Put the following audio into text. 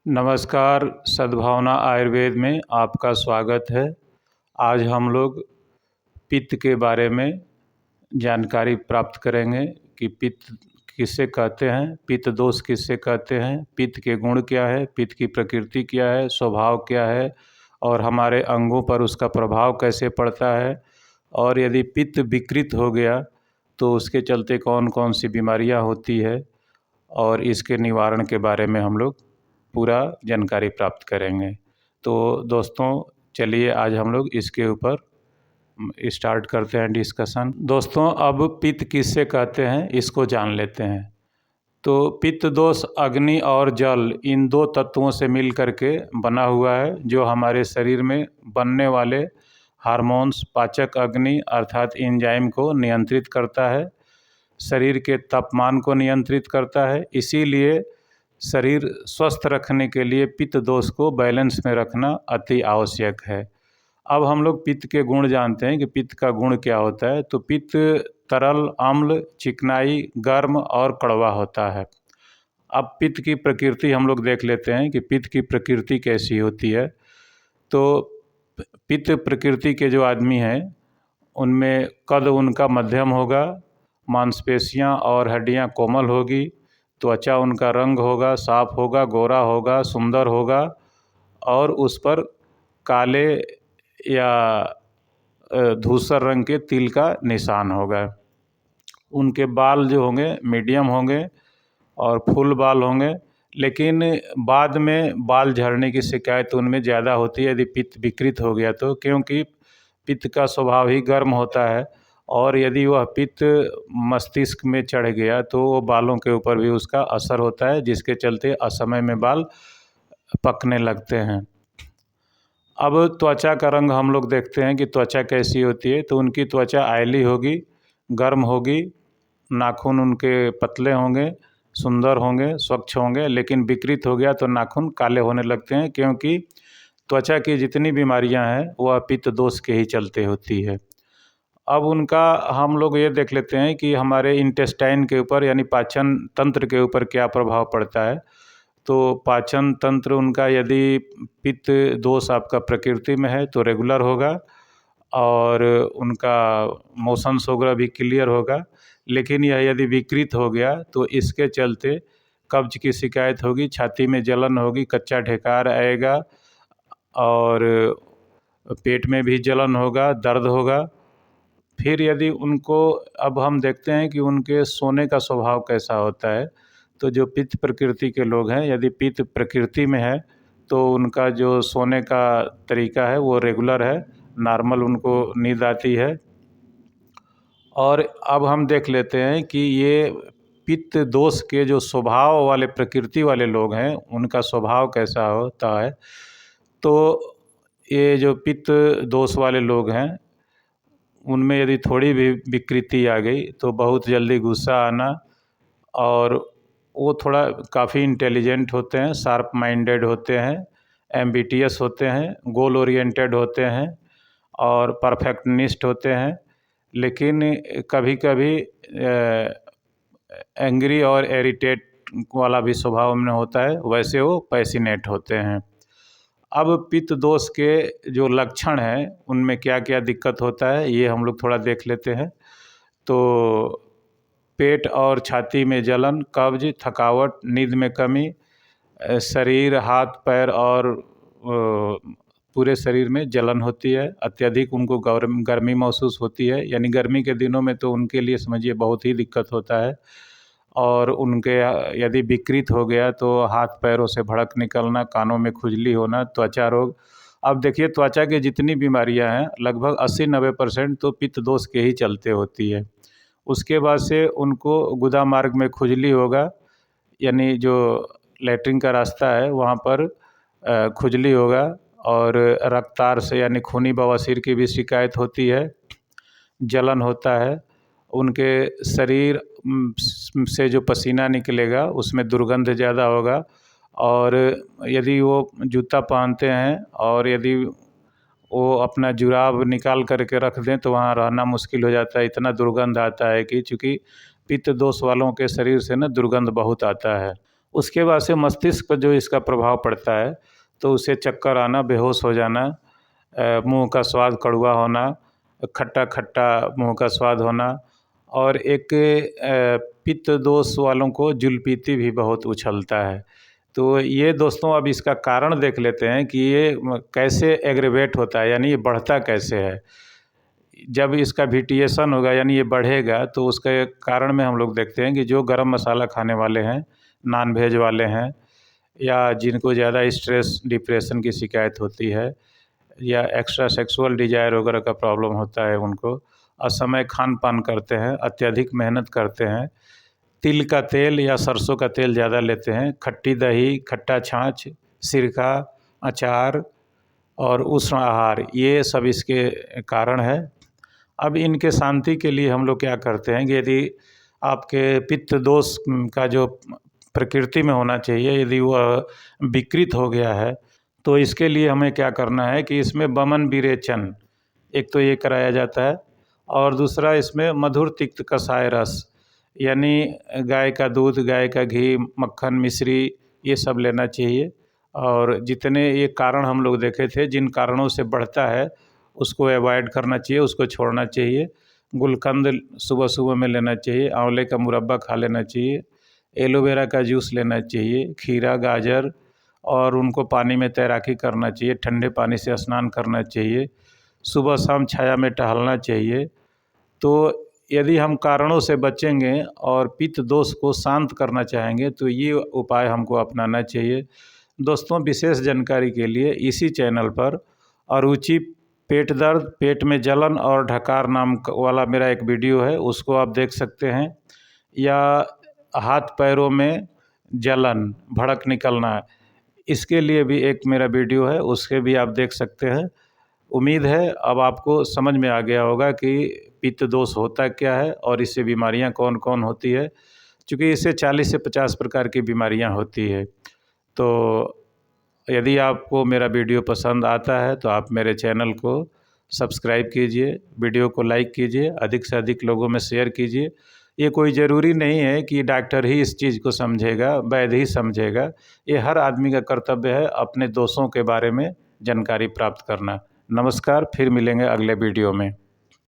नमस्कार, सद्भावना आयुर्वेद में आपका स्वागत है। आज हम लोग पित्त के बारे में जानकारी प्राप्त करेंगे कि पित्त किसे कहते हैं, पित्त दोष किसे कहते हैं, पित्त के गुण क्या है, पित्त की प्रकृति क्या है, स्वभाव क्या है और हमारे अंगों पर उसका प्रभाव कैसे पड़ता है, और यदि पित्त विकृत हो गया तो उसके चलते कौन कौन सी बीमारियां होती है, और इसके निवारण के बारे में हम लोग पूरा जानकारी प्राप्त करेंगे। तो दोस्तों, चलिए आज हम लोग इसके ऊपर स्टार्ट करते हैं डिस्कशन। दोस्तों, अब पित्त किससे कहते हैं इसको जान लेते हैं। तो पित्त दोष अग्नि और जल इन दो तत्वों से मिल करके बना हुआ है, जो हमारे शरीर में बनने वाले हार्मोन्स पाचक अग्नि अर्थात एंजाइम को नियंत्रित करता है, शरीर के तापमान को नियंत्रित करता है। इसीलिए शरीर स्वस्थ रखने के लिए पित्त दोष को बैलेंस में रखना अति आवश्यक है। अब हम लोग पित्त के गुण जानते हैं कि पित्त का गुण क्या होता है। तो पित्त तरल, अम्ल, चिकनाई, गर्म और कड़वा होता है। अब पित्त की प्रकृति हम लोग देख लेते हैं कि पित्त की प्रकृति कैसी होती है। तो पित्त प्रकृति के जो आदमी हैं उनमें कद उनका मध्यम होगा, मांसपेशियां और हड्डियां कोमल होगी, त्वचा उनका रंग होगा, साफ होगा, गोरा होगा, सुंदर होगा और उस पर काले या धूसर रंग के तिल का निशान होगा। उनके बाल जो होंगे मीडियम होंगे और फुल बाल होंगे, लेकिन बाद में बाल झड़ने की शिकायत उनमें ज़्यादा होती है यदि पित्त विकृत हो गया तो, क्योंकि पित्त का स्वभाव ही गर्म होता है और यदि वह पित्त मस्तिष्क में चढ़ गया तो वो बालों के ऊपर भी उसका असर होता है, जिसके चलते असमय में बाल पकने लगते हैं। अब त्वचा का रंग हम लोग देखते हैं कि त्वचा कैसी होती है। तो उनकी त्वचा आयली होगी, गर्म होगी, नाखून उनके पतले होंगे, सुंदर होंगे, स्वच्छ होंगे। लेकिन विकृत हो गया तो नाखून काले होने लगते हैं, क्योंकि त्वचा की जितनी बीमारियां हैं वह पित्त दोष के ही चलते होती है। अब उनका हम लोग ये देख लेते हैं कि हमारे इंटेस्टाइन के ऊपर यानी पाचन तंत्र के ऊपर क्या प्रभाव पड़ता है। तो पाचन तंत्र उनका यदि पित्त दोष आपका प्रकृति में है तो रेगुलर होगा और उनका मोशंस वगैरह भी क्लियर होगा। लेकिन यह यदि विकृत हो गया तो इसके चलते कब्ज की शिकायत होगी, छाती में जलन होगी, कच्चा ढेकार आएगा और पेट में भी जलन होगा, दर्द होगा। फिर यदि उनको, अब हम देखते हैं कि उनके सोने का स्वभाव कैसा होता है। तो जो पित्त प्रकृति के लोग हैं, यदि पित्त प्रकृति में है तो उनका जो सोने का तरीका है वो रेगुलर है, नॉर्मल उनको नींद आती है। और अब हम देख लेते हैं कि ये पित्त दोष के जो स्वभाव वाले प्रकृति वाले लोग हैं उनका स्वभाव कैसा होता है। तो ये जो पित्त दोष वाले लोग हैं उनमें यदि थोड़ी भी विकृति आ गई तो बहुत जल्दी गुस्सा आना, और वो थोड़ा काफ़ी इंटेलिजेंट होते हैं, शार्प माइंडेड होते हैं, एम्बिटियस होते हैं, गोल ओरिएंटेड होते हैं और परफेक्शनिस्ट होते हैं। लेकिन कभी कभी एंग्री और इरिटेट वाला भी स्वभाव उनमें होता है, वैसे वो पैसिनेट होते हैं। अब पित्त दोष के जो लक्षण हैं उनमें क्या क्या दिक्कत होता है ये हम लोग थोड़ा देख लेते हैं। तो पेट और छाती में जलन, कब्ज, थकावट, नींद में कमी, शरीर, हाथ पैर और पूरे शरीर में जलन होती है, अत्यधिक उनको गर्मी महसूस होती है। यानी गर्मी के दिनों में तो उनके लिए समझिए बहुत ही दिक्कत होता है। और उनके यदि विकृत हो गया तो हाथ पैरों से भड़क निकलना, कानों में खुजली होना, त्वचा रोग। अब देखिए, त्वचा की जितनी बीमारियां हैं लगभग 80-90% तो पित्त दोष के ही चलते होती है। उसके बाद से उनको गुदा मार्ग में खुजली होगा, यानी जो लैट्रिन का रास्ता है वहाँ पर खुजली होगा, और रक्तार से यानी खूनी बवासीर की भी शिकायत होती है, जलन होता है। उनके शरीर से जो पसीना निकलेगा उसमें दुर्गंध ज़्यादा होगा, और यदि वो जूता पहनते हैं और यदि वो अपना जुराब निकाल करके रख दें तो वहाँ रहना मुश्किल हो जाता है, इतना दुर्गंध आता है कि चूँकि पित्त दोष वालों के शरीर से ना दुर्गंध बहुत आता है। उसके बाद से मस्तिष्क पर जो इसका प्रभाव पड़ता है तो उसे चक्कर आना, बेहोश हो जाना, मुंह का स्वाद कड़वा होना, खट्टा खट्टा मुंह का स्वाद होना, और एक पित्त दोष वालों को जूलपीती भी बहुत उछलता है। तो ये दोस्तों अब इसका कारण देख लेते हैं कि ये कैसे एग्रेवेट होता है, यानी ये बढ़ता कैसे है। जब इसका विटिएशन होगा यानी ये बढ़ेगा तो उसके कारण में हम लोग देखते हैं कि जो गरम मसाला खाने वाले हैं, नॉन वेज वाले हैं, या जिनको ज़्यादा स्ट्रेस डिप्रेशन की शिकायत होती है, या एक्स्ट्रा सेक्सुअल डिजायर वगैरह का प्रॉब्लम होता है, उनको असमय खान पान करते हैं, अत्यधिक मेहनत करते हैं, तिल का तेल या सरसों का तेल ज़्यादा लेते हैं, खट्टी दही, खट्टा छाछ, सिरका, अचार और उष्ण आहार, ये सब इसके कारण है। अब इनके शांति के लिए हम लोग क्या करते हैं कि यदि आपके पित्त दोष का जो प्रकृति में होना चाहिए यदि वह विकृत हो गया है तो इसके लिए हमें क्या करना है कि इसमें बमन विरेचन एक तो ये कराया जाता है, और दूसरा इसमें मधुर तिक्त कषाय रस, यानी गाय का दूध, गाय का घी, मक्खन, मिश्री, ये सब लेना चाहिए। और जितने ये कारण हम लोग देखे थे जिन कारणों से बढ़ता है उसको अवॉइड करना चाहिए, उसको छोड़ना चाहिए। गुलकंद सुबह सुबह में लेना चाहिए, आंवले का मुरब्बा खा लेना चाहिए, एलोवेरा का जूस लेना चाहिए, खीरा, गाजर, और उनको पानी में तैराकी करना चाहिए, ठंडे पानी से स्नान करना चाहिए, सुबह शाम छाया में टहलना चाहिए। तो यदि हम कारणों से बचेंगे और पित्त दोष को शांत करना चाहेंगे तो ये उपाय हमको अपनाना चाहिए। दोस्तों, विशेष जानकारी के लिए इसी चैनल पर अरुचि पेट दर्द, पेट में जलन और ढकार नाम वाला मेरा एक वीडियो है, उसको आप देख सकते हैं। या हाथ पैरों में जलन, भड़क निकलना, इसके लिए भी एक मेरा वीडियो है, उसके भी आप देख सकते हैं। उम्मीद है अब आपको समझ में आ गया होगा कि पित्त दोष होता क्या है और इससे बीमारियां कौन कौन होती है, क्योंकि इससे 40 से 50 प्रकार की बीमारियां होती है। तो यदि आपको मेरा वीडियो पसंद आता है तो आप मेरे चैनल को सब्सक्राइब कीजिए, वीडियो को लाइक कीजिए, अधिक से अधिक लोगों में शेयर कीजिए। ये कोई ज़रूरी नहीं है कि डॉक्टर ही इस चीज़ को समझेगा, वैद्य ही समझेगा। ये हर आदमी का कर्तव्य है अपने दोषों के बारे में जानकारी प्राप्त करना। नमस्कार, फिर मिलेंगे अगले वीडियो में।